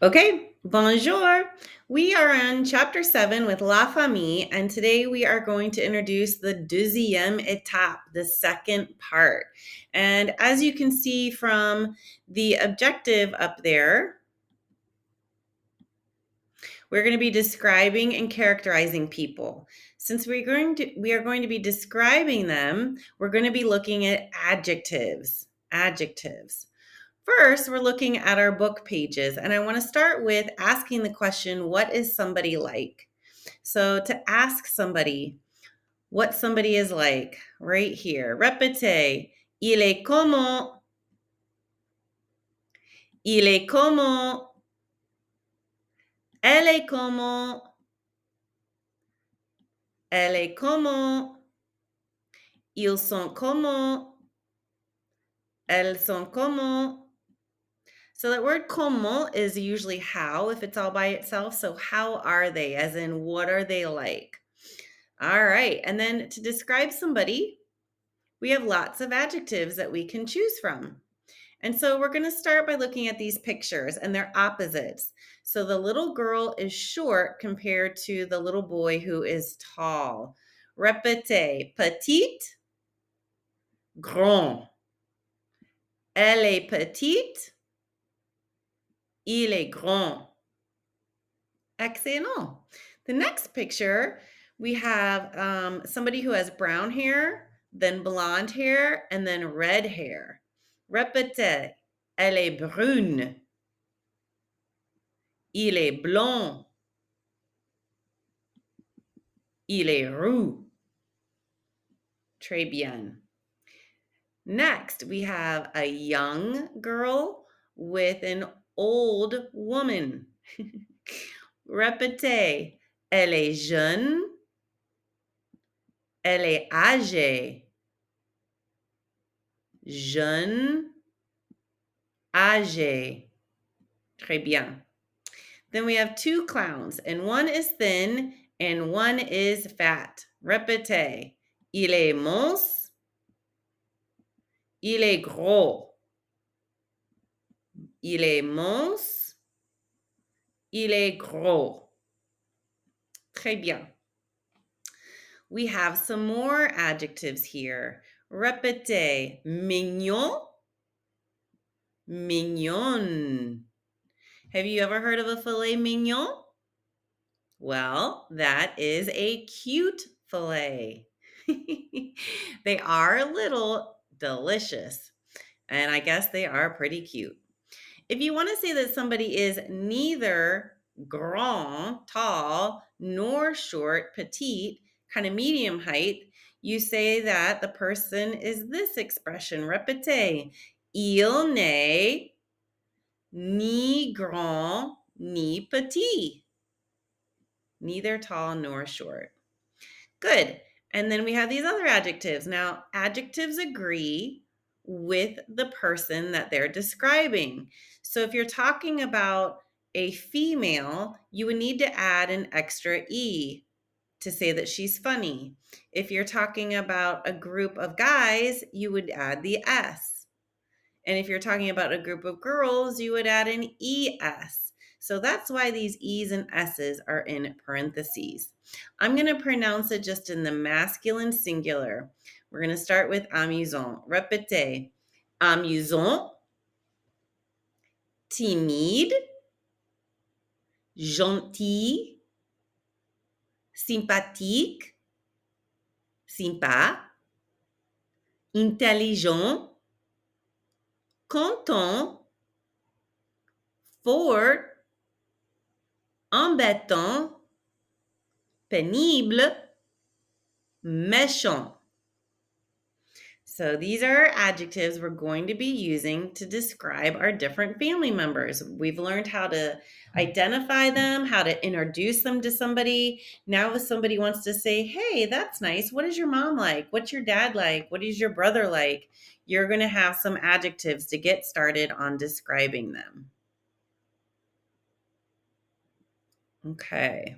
Okay, bonjour. We are on chapter 7 with La Famille, and today we are going to introduce the deuxième étape, the second part. And as you can see from the objective up there, we're going to be describing and characterizing people. Since we are going to be describing them, we're going to be looking at adjectives. Adjectives. First, we're looking at our book pages, and I want to start with asking the question, what is somebody like? So, to ask somebody what somebody is like, right here, répétez, il est comment, il est comment, elle est comment, elle est comment, ils sont comment, elles sont comment. So that word comment is usually how if it's all by itself. So how are they, as in what are they like? All right. And then to describe somebody, we have lots of adjectives that we can choose from. And so we're going to start by looking at these pictures and their opposites. So the little girl is short compared to the little boy who is tall. Répétez, petite, grand. Elle est petite, il est grand. Excellent. The next picture, we have somebody who has brown hair, then blonde hair, and then red hair. Répétez. Elle est brune. Il est blond. Il est roux. Très bien. Next, we have a young girl with an old woman. Répétez. Elle est jeune. Elle est âgée. Jeune, âgé. Très bien. Then we have two clowns, and one is thin and one is fat. Répétez. Il est mince. Il est gros. Il est mince. Il est gros. Très bien. We have some more adjectives here. Répétez. Mignon. Mignon. Have you ever heard of a filet mignon? Well, that is a cute filet. They are a little delicious, and I guess they are pretty cute. If you want to say that somebody is neither grand, tall, nor short, petite, kind of medium height, you say that the person is this expression. Répétez. Il n'est ni grand ni petit. Neither tall nor short. Good. And then we have these other adjectives. Now, adjectives agree with the person that they're describing. So if you're talking about a female, you would need to add an extra E to say that she's funny. If you're talking about a group of guys, you would add the S. And if you're talking about a group of girls, you would add an ES. So that's why these E's and S's are in parentheses. I'm going to pronounce it just in the masculine singular. We're going to start with amusant. Répétez. Amusant, timide, gentil, sympathique, sympa, intelligent, content, fort, embêtant, pénible, méchant. So these are adjectives we're going to be using to describe our different family members. We've learned how to identify them, how to introduce them to somebody. Now if somebody wants to say, hey, that's nice. What is your mom like? What's your dad like? What is your brother like? You're going to have some adjectives to get started on describing them. Okay.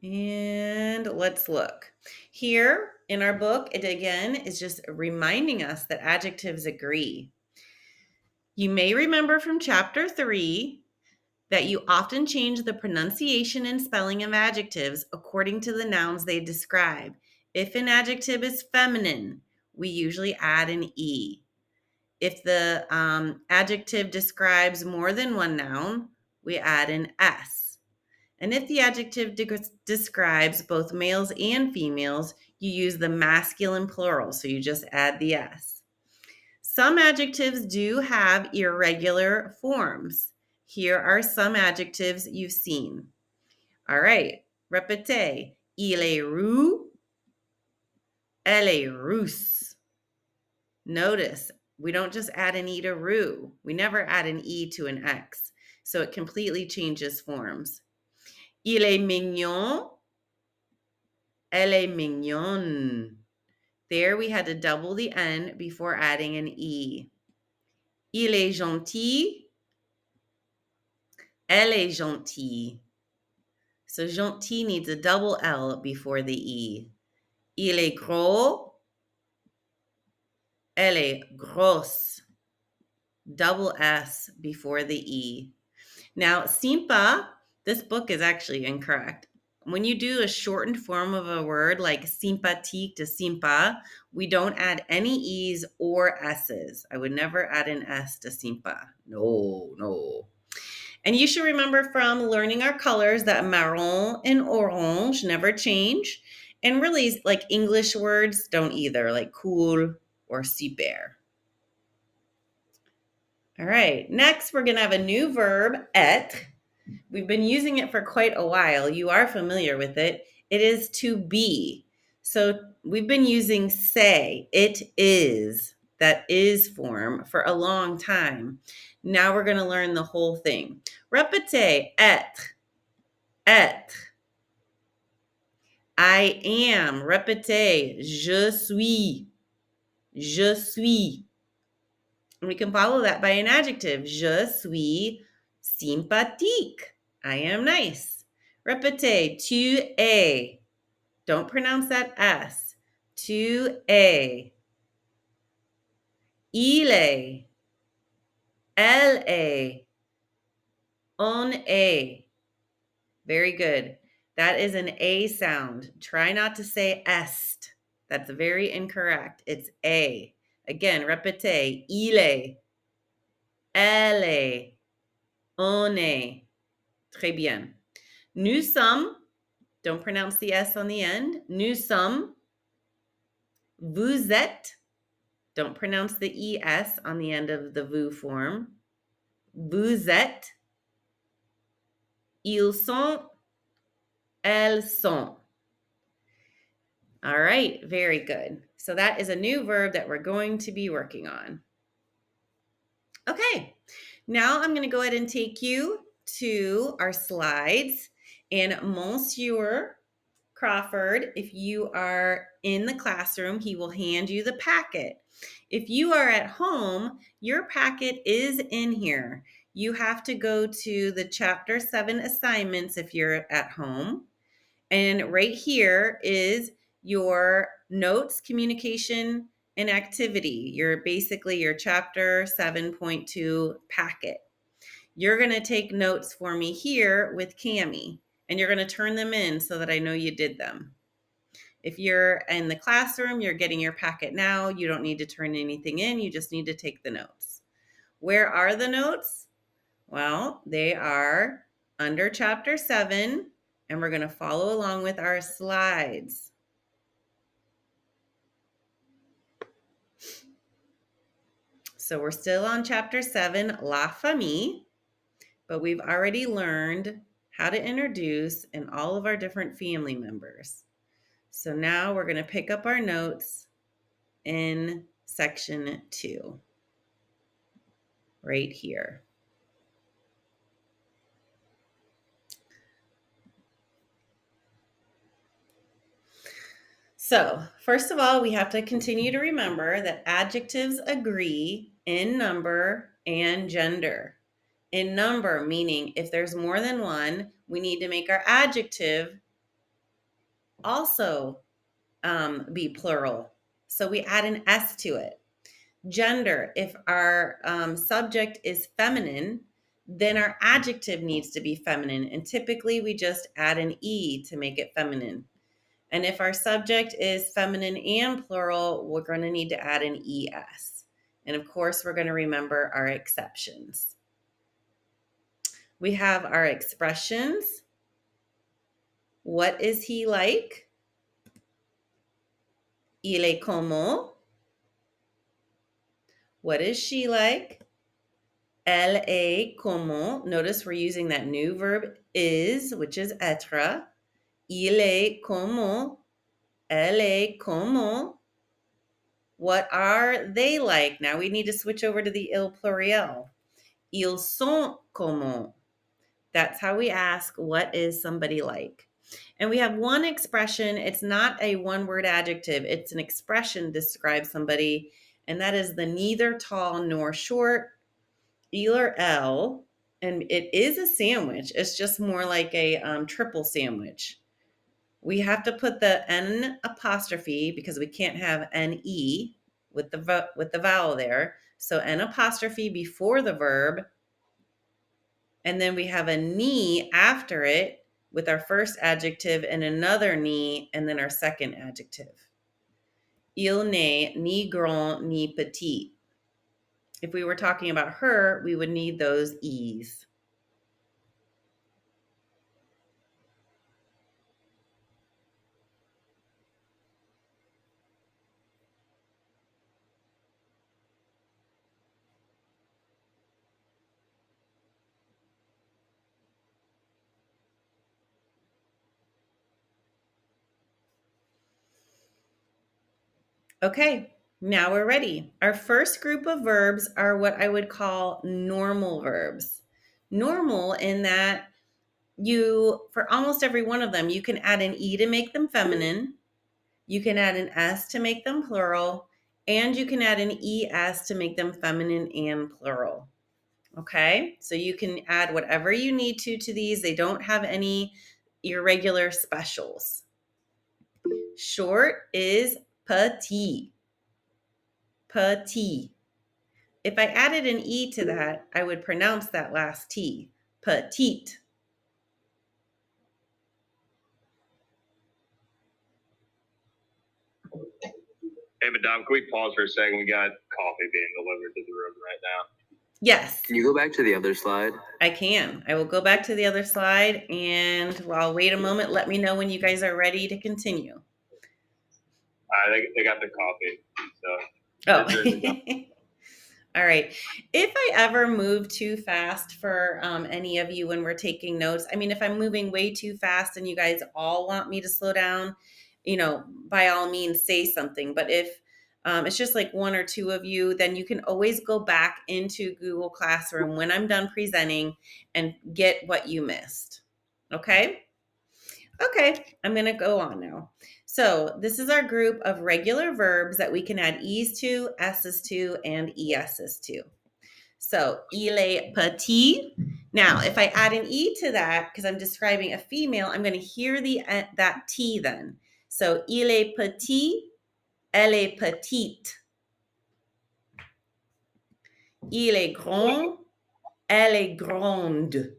And let's look. Here in our book, it again is just reminding us that adjectives agree. You may remember from chapter 3 that you often change the pronunciation and spelling of adjectives according to the nouns they describe. If an adjective is feminine, we usually add an E. If the adjective describes more than one noun, we add an S. And if the adjective describes both males and females, you use the masculine plural, so you just add the S. Some adjectives do have irregular forms. Here are some adjectives you've seen. All right, répétez. Il est roux, elle est rousse. Notice, we don't just add an E to roux. We never add an E to an X. So it completely changes forms. Il est mignon, elle est mignonne. There we had to double the N before adding an E. Il est gentil, elle est gentille. So gentil needs a double L before the E. Il est gros, elle est grosse. Double S before the E. Now, simpa, this book is actually incorrect. When you do a shortened form of a word like sympathique to simpa, we don't add any E's or S's. I would never add an S to simpa. No. And you should remember from learning our colors that marron and orange never change. And really, like English words don't either, like cool or super. All right, next we're going to have a new verb, être. We've been using it for quite a while. You are familiar with it. It is to be. So we've been using say, it is, that is form for a long time. Now we're going to learn the whole thing. Répétez, être. I am. Répétez, je suis. And we can follow that by an adjective. Je suis sympathique. I am nice. Répétez, tu es. Don't pronounce that S. Tu es. Il est. Elle est. On est. Very good. That is an A sound. Try not to say est. That's very incorrect. It's A. Again, répétez. Il est. Elle est. On est. Très bien. Nous sommes. Don't pronounce the S on the end. Nous sommes. Vous êtes. Don't pronounce the ES on the end of the vous form. Vous êtes. Ils sont. Elles sont. All right, very good. So that is a new verb that we're going to be working on. Okay, now I'm going to go ahead and take you to our slides. And Monsieur Crawford, if you are in the classroom, he will hand you the packet. If you are at home, your packet is in here. You have to go to the Chapter 7 assignments if you're at home. And right here is your notes, communication, and activity. Basically your Chapter 7.2 packet. You're going to take notes for me here with Cami, and you're going to turn them in so that I know you did them. If you're in the classroom, you're getting your packet now. You don't need to turn anything in. You just need to take the notes. Where are the notes? Well, they are under Chapter 7, and we're going to follow along with our slides. So we're still on Chapter 7, La Famille, but we've already learned how to introduce and all of our different family members. So now we're going to pick up our notes in section 2, right here. So first of all, we have to continue to remember that adjectives agree in number and gender. In number, meaning if there's more than one, we need to make our adjective also be plural. So we add an S to it. Gender, if our subject is feminine, then our adjective needs to be feminine. And typically we just add an E to make it feminine. And if our subject is feminine and plural, we're going to need to add an ES. And of course, we're going to remember our exceptions. We have our expressions. What is he like? Il est comment? What is she like? Elle est comment? Notice we're using that new verb is, which is être. Il est comment? Elle est comment? What are they like? Now we need to switch over to the il pluriel. Ils sont comment? That's how we ask, what is somebody like? And we have one expression. It's not a one-word adjective. It's an expression to describe somebody, and that is the neither tall nor short, il or elle, and it is a sandwich. It's just more like a triple sandwich. We have to put the N apostrophe because we can't have NE with the vowel there. So N apostrophe before the verb, and then we have a ni after it with our first adjective and another ni and then our second adjective. Il n'est ni grand ni petit. If we were talking about her, we would need those E's. Okay, now we're ready. Our first group of verbs are what I would call normal verbs. Normal in that for almost every one of them, you can add an E to make them feminine, you can add an S to make them plural, and you can add an ES to make them feminine and plural. Okay, so you can add whatever you need to these. They don't have any irregular specials. Short is petit. Petit. If I added an E to that, I would pronounce that last T. Petite. Hey, Madame, can we pause for a second? We got coffee being delivered to the room right now. Yes. Can you go back to the other slide? I can. I will go back to the other slide, and I'll wait a moment. Let me know when you guys are ready to continue. They got the coffee. So. Oh. All right. If I ever move too fast for any of you when we're taking notes, I mean, if I'm moving way too fast and you guys all want me to slow down, by all means say something. But if it's just like one or two of you, then you can always go back into Google Classroom when I'm done presenting and get what you missed. Okay? Okay, I'm going to go on now. So this is our group of regular verbs that we can add E's to, S's to, and ES's to. So, il est petit. Now, if I add an E to that, because I'm describing a female, I'm going to hear that T then. So, il est petit, elle est petite. Il est grand, elle est grande.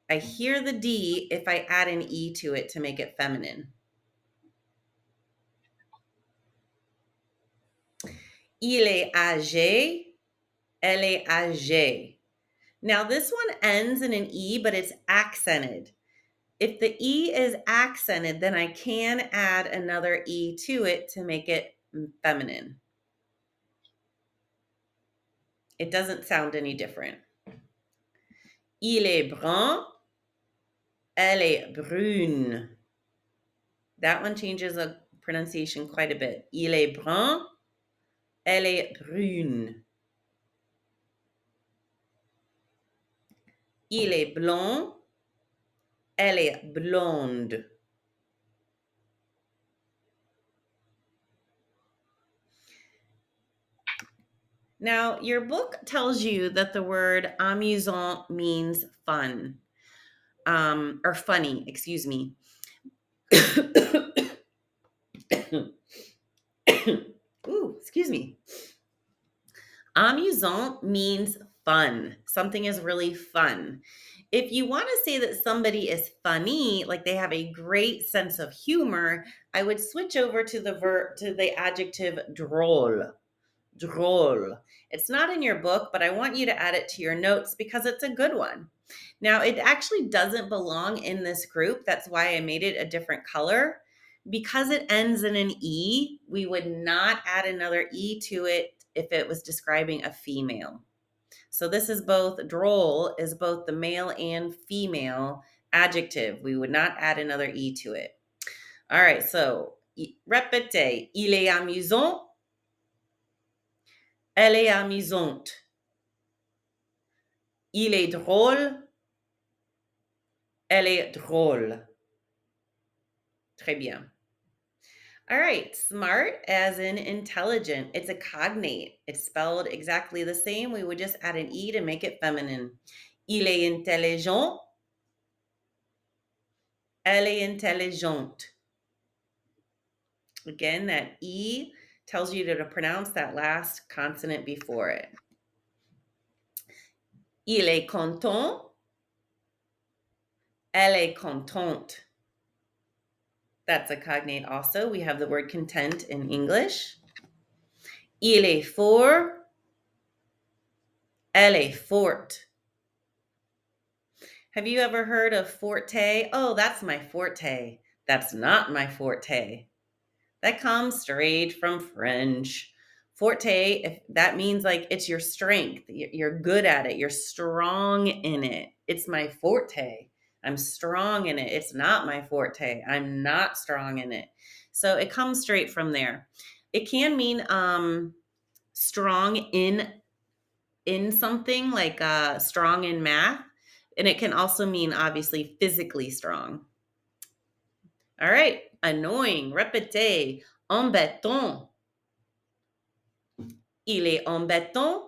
I hear the D if I add an E to it to make it feminine. Il est âgé, elle est âgée. Now, this one ends in an E, but it's accented. If the E is accented, then I can add another E to it to make it feminine. It doesn't sound any different. Il est brun, elle est brune. That one changes the pronunciation quite a bit. Il est brun, elle est brune. Il est blond, elle est blonde. Now, your book tells you that the word amusant means fun, or funny, excuse me. Ooh, excuse me. Amusant means fun. Something is really fun. If you want to say that somebody is funny, like they have a great sense of humor, I would switch over to the adjective drôle. Drôle. It's not in your book, but I want you to add it to your notes because it's a good one. Now, it actually doesn't belong in this group. That's why I made it a different color. Because it ends in an E, we would not add another E to it if it was describing a female. So this is both drôle is both the male and female adjective. We would not add another E to it. All right, so répétez. Il est amusant. Elle est amusante. Il est drôle. Elle est drôle. Très bien. All right, smart as in intelligent. It's a cognate. It's spelled exactly the same. We would just add an E to make it feminine. Il est intelligent. Elle est intelligente. Again, that E tells you to pronounce that last consonant before it. Il est content. Elle est contente. That's a cognate also. We have the word content in English. Il est fort. Elle est forte. Have you ever heard of forte? Oh, that's my forte. That's not my forte. That comes straight from French. Forte, if that means like it's your strength. You're good at it. You're strong in it. It's my forte. I'm strong in it. It's not my forte. I'm not strong in it. So it comes straight from there. It can mean strong in something like strong in math, and it can also mean obviously physically strong. All right, annoying. Répétez. Embêtant. Il est embêtant.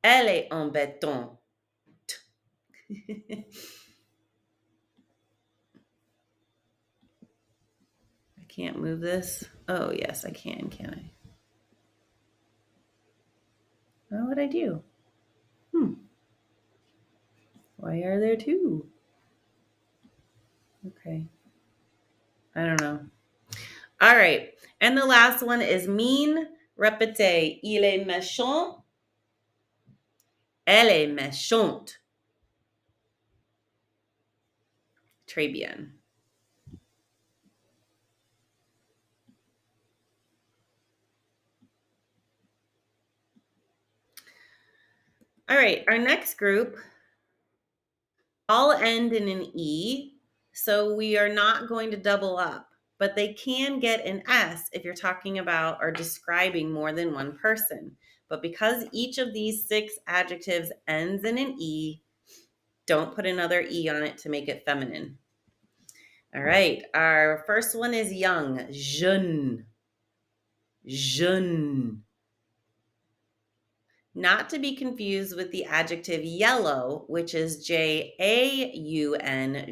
Elle est embêtante. I can't move this. Oh, yes, I can I? Oh, what'd I do? Why are there two? Okay. I don't know. All right. And the last one is mean. Répétez. Il est méchant. Elle est méchante. Très bien. All right, our next group all end in an E, so we are not going to double up, but they can get an S if you're talking about or describing more than one person. But because each of these 6 adjectives ends in an E, don't put another E on it to make it feminine. All right, our first one is young, jeune. Jeune. Not to be confused with the adjective yellow, which is Jaun,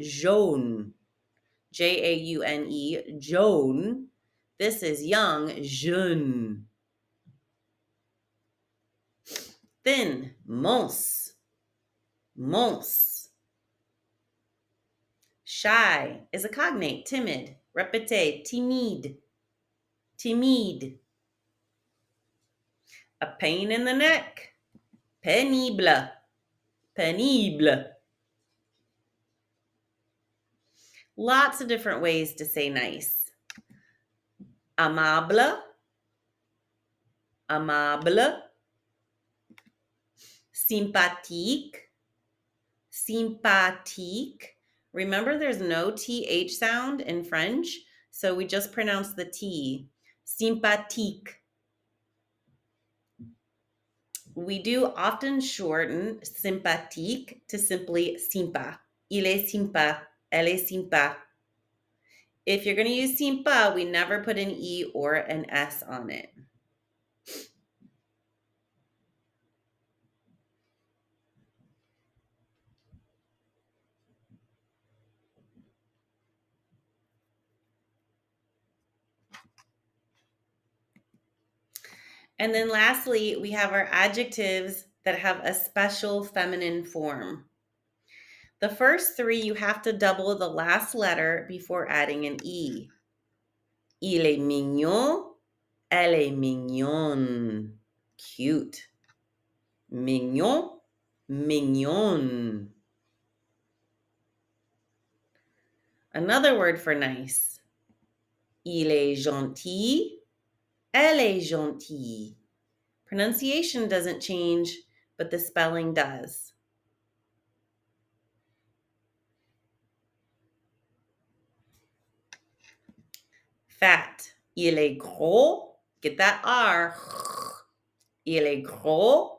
jaune. Jaune, jaune. This is young, jeune. Thin, mons, mons. Shy is a cognate, timid. Répétez, timide, timide. A pain in the neck, pénible, pénible. Lots of different ways to say nice. Amable, amable. Sympathique, sympathique. Remember, there's no TH sound in French, so we just pronounce the T. Sympathique. We do often shorten sympathique to simply sympa. Il est sympa. Elle est sympa. If you're going to use sympa, we never put an E or an S on it. And then lastly, we have our adjectives that have a special feminine form. The first three, you have to double the last letter before adding an E. Il est mignon, elle est mignonne. Cute. Mignon, mignonne. Another word for nice. Il est gentil, elle est gentille. Pronunciation doesn't change, but the spelling does. Fat. Il est gros. Get that R. Il est gros.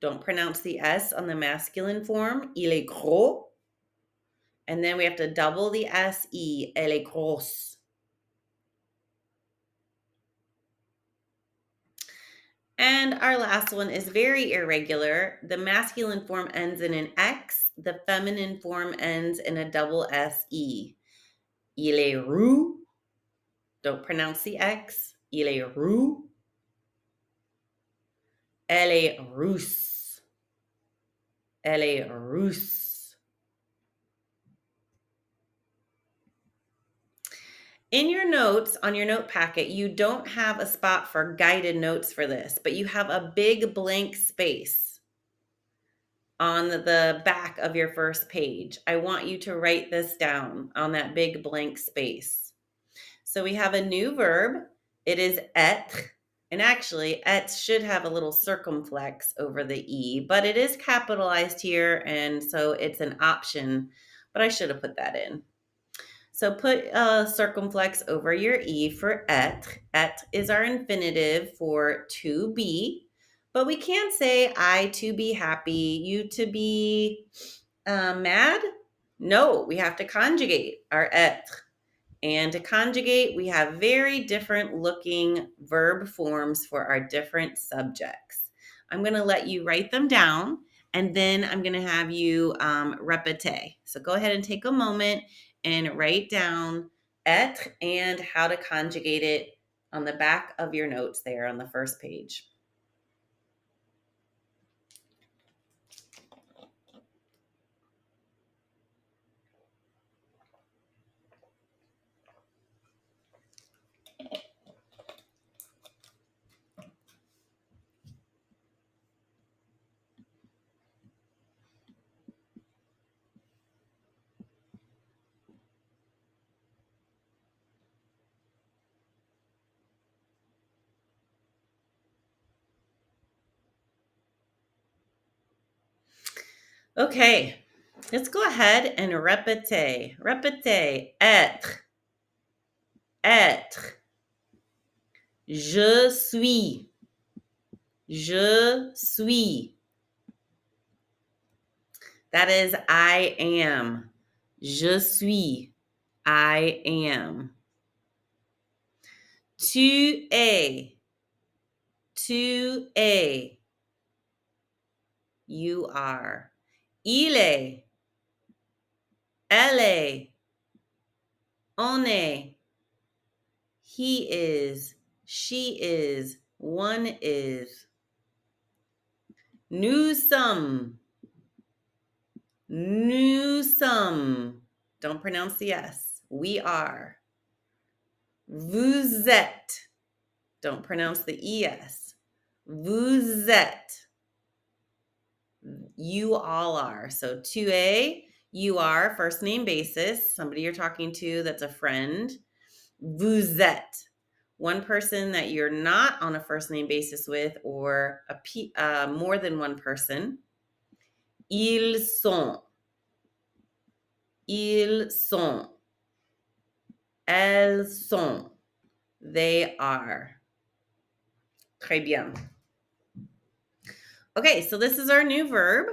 Don't pronounce the S on the masculine form. Il est gros. And then we have to double the S-E. Elle est grosse. And our last one is very irregular. The masculine form ends in an X. The feminine form ends in a double S-E. Il est roux. Don't pronounce the X. Il est roux. Elle est rousse. Elle est rousse. In your notes, on your note packet, you don't have a spot for guided notes for this, but you have a big blank space on the back of your first page. I want you to write this down on that big blank space. So we have a new verb. It is être. And actually, être should have a little circumflex over the E, but it is capitalized here, and so it's an option, but I should have put that in. So put a circumflex over your E for être. Être is our infinitive for to be, but we can't say I to be happy, you to be mad. No, we have to conjugate our être. And to conjugate, we have very different looking verb forms for our different subjects. I'm going to let you write them down, and then I'm going to have you répéter. So go ahead and take a moment and write down être and how to conjugate it on the back of your notes there on the first page. Okay, let's go ahead and répéter. Répéter. Être. Être. Je suis. Je suis. That is I am. Je suis. I am. Tu es. Tu es. You are. Il est. Elle est. On est. He is. She is. One is. Nous sommes. Nous sommes. Don't pronounce the S. We are. Vous êtes. Don't pronounce the ES. Vous êtes. You all are. So tu es, you are, first name basis, somebody you're talking to that's a friend. Vous êtes, one person that you're not on a first name basis with, or more than one person. Ils sont. Ils sont. Elles sont. They are. Très bien. Okay, so this is our new verb.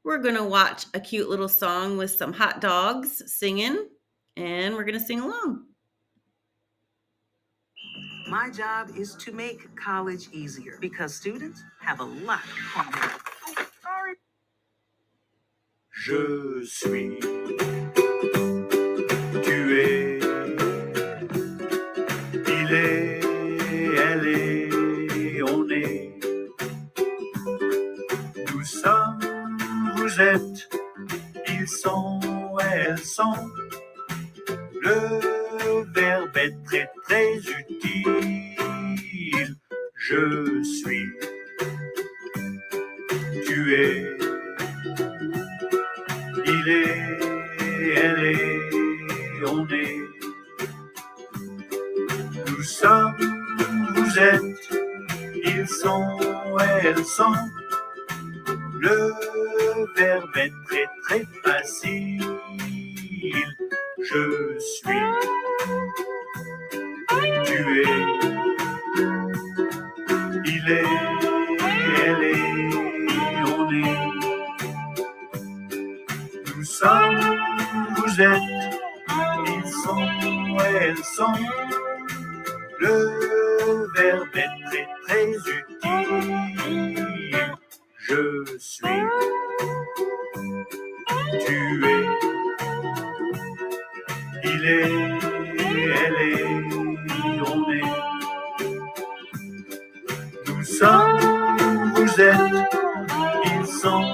We're going to watch a cute little song with some hot dogs singing, and we're going to sing along. My job is to make college easier because students have a lot of homework. Oh, sorry. Je suis, tu es, il est, elle est, on est. vous êtes, ils sont, elles sont. Le verbe est très très utile. Je suis, tu es, il est, elle est, on est. Nous sommes, vous êtes, ils sont, elles sont. Le verbe est très très facile. Je suis, tu es, il est, elle est, on est. Nous sommes, vous êtes, ils sont, elles sont. Le verbe est très très utile. Je suis, tu es, il est, elle est, on est. Nous sommes, vous êtes, ils sont,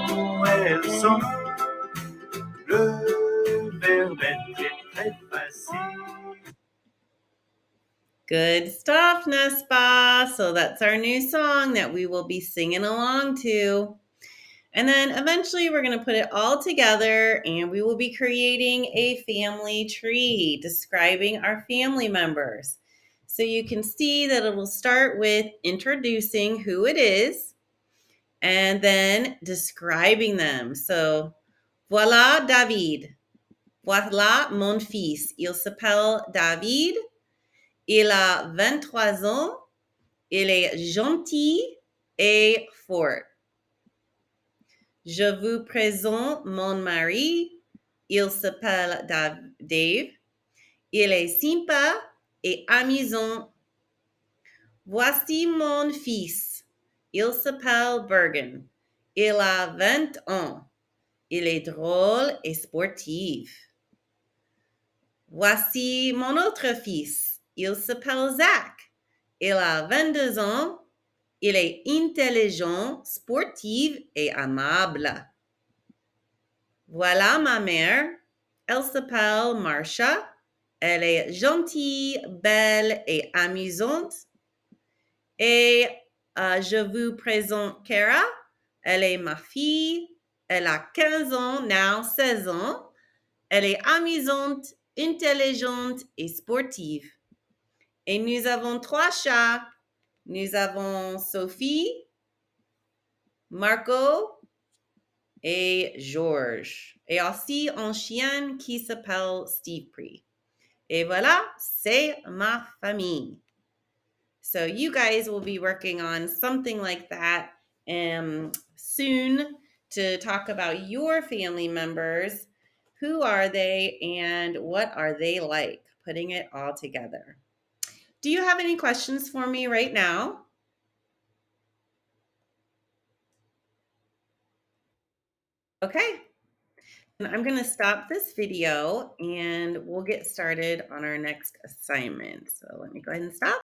elles sont. Le verbe est très très facile. Good stuff, Nespa. So that's our new song that we will be singing along to. And then eventually we're going to put it all together and we will be creating a family tree describing our family members. So you can see that it will start with introducing who it is and then describing them. So, voilà David. Voilà mon fils. Il s'appelle David. Il a 23 ans. Il est gentil et fort. Je vous présente mon mari. Il s'appelle Dave. Il est sympa et amusant. Voici mon fils. Il s'appelle Bergen. Il a 20 ans. Il est drôle et sportif. Voici mon autre fils. Il s'appelle Zach. Il a 22 ans. Il est intelligent, sportif et aimable. Voilà ma mère. Elle s'appelle Marcia. Elle est gentille, belle et amusante. Et je vous présente Kara. Elle est ma fille. Elle a 15 ans, now 16 ans. Elle est amusante, intelligente et sportive. Et nous avons 3 chats. Nous avons Sophie, Marco et George. Et aussi un chien qui s'appelle Steve Pree. Et voilà, c'est ma famille. So you guys will be working on something like that soon to talk about your family members. Who are they and what are they like? Putting it all together. Do you have any questions for me right now? Okay. And I'm going to stop this video and we'll get started on our next assignment. So let me go ahead and stop.